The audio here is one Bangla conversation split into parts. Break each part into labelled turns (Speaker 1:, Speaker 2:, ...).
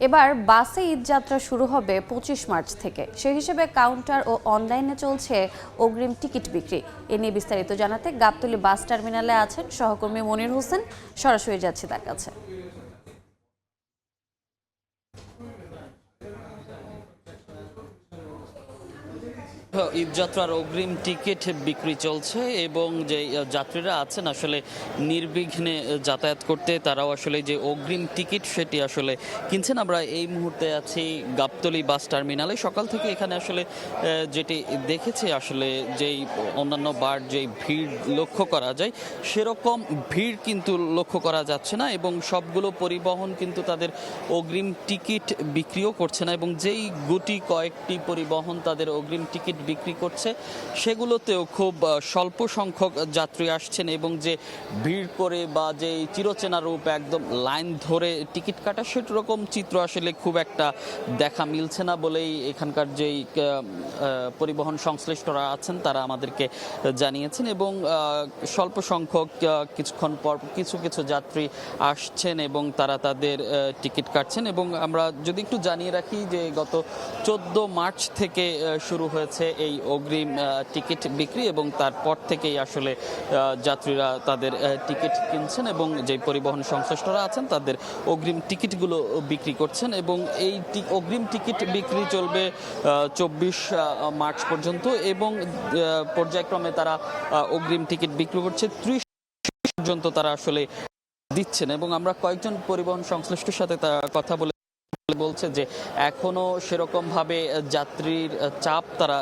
Speaker 1: এবার বাসে ঈদযাত্রা শুরু হবে ২৫ মার্চ থেকে। সেই হিসেবে কাউন্টার ও অনলাইনে চলছে অগ্রিম টিকিট বিক্রি। এ নিয়ে বিস্তারিত জানাতে গাবতলী বাস টার্মিনালে আছেন সহকর্মী মনির হোসেন। সরাসরি যাচ্ছি তার কাছে।
Speaker 2: ঈদযাত্রার অগ্রিম টিকিট বিক্রি চলছে এবং যে যাত্রীরা আছেন আসলে নির্বিঘ্নে যাতায়াত করতে তারাও আসলে যে অগ্রিম টিকিট সেটি আসলে কিনছেন। আমরা এই মুহূর্তে আছি গাবতলী বাস টার্মিনালে। সকাল থেকে এখানে আসলে যেটি দেখেছি আসলে যেই অন্যান্য বার যেই ভিড় লক্ষ্য করা যায় সেরকম ভিড় কিন্তু লক্ষ্য করা যাচ্ছে না এবং সবগুলো পরিবহন কিন্তু তাদের অগ্রিম টিকিট বিক্রিও করছে না এবং যেই গুটি কয়েকটি পরিবহন তাদের অগ্রিম টিকিট বিক্রি করছে সেগুলোতেও খুব স্বল্প সংখ্যক যাত্রী আসছেন এবং যে ভিড় করে বা যে চিরচেনা রূপ একদম লাইন ধরে টিকিট কাটা সেরকম চিত্র আসলে খুব একটা দেখা মিলছে না বলেই এখানকার যেই পরিবহন সংশ্লিষ্টরা আছেন তারা আমাদেরকে জানিয়েছেন এবং স্বল্প সংখ্যক কিছুক্ষণ পর কিছু কিছু যাত্রী আসছেন এবং তারা তাদের টিকিট কাটছেন। এবং আমরা যদি একটু জানিয়ে রাখি যে গত 14 মার্চ থেকে শুরু হয়েছে এই অগ্রিম টিকিট বিক্রি এবং তারপর থেকেই আসলে যাত্রীরা তাদের টিকিট কিনছেন এবং যে পরিবহন সংশ্লিষ্টরা আছেন তাদের অগ্রিম টিকিটগুলো বিক্রি করছেন এবং এই অগ্রিম টিকিট বিক্রি চলবে 24 মার্চ পর্যন্ত এবং পর্যায়ক্রমে তারা অগ্রিম টিকিট বিক্রি করছে 30 পর্যন্ত তারা আসলে দিচ্ছেন। এবং আমরা কয়েকজন পরিবহন সংশ্লিষ্টের সাথে কথা বলছে যে এখনো সেরকম ভাবে যাত্রীর চাপ তারা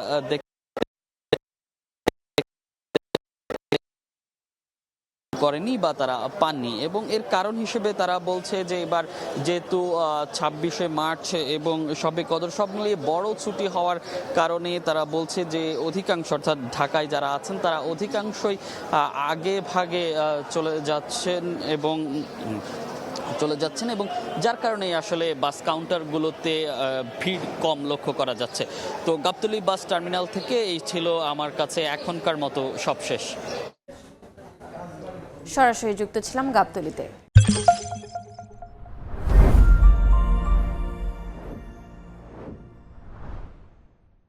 Speaker 2: করেনি বা তারা পাননি এবং এর কারণ হিসেবে তারা বলছে যে এবার যেহেতু 26শে মার্চ এবং শবে কদর সব মিলিয়ে বড় ছুটি হওয়ার কারণে তারা বলছে যে অধিকাংশ অর্থাৎ ঢাকায় যারা আছেন তারা অধিকাংশই আগে ভাগে চলে যাচ্ছেন এবং যার কারণে আসলে বাস কাউন্টারগুলোতে ভিড় কম লক্ষ্য করা যাচ্ছে। তো গাবতলী বাস টার্মিনাল থেকে এই ছিল আমার কাছে এখনকার মতো সবশেষ।
Speaker 1: সরাসরি যুক্ত ছিলাম গাবতলীতে।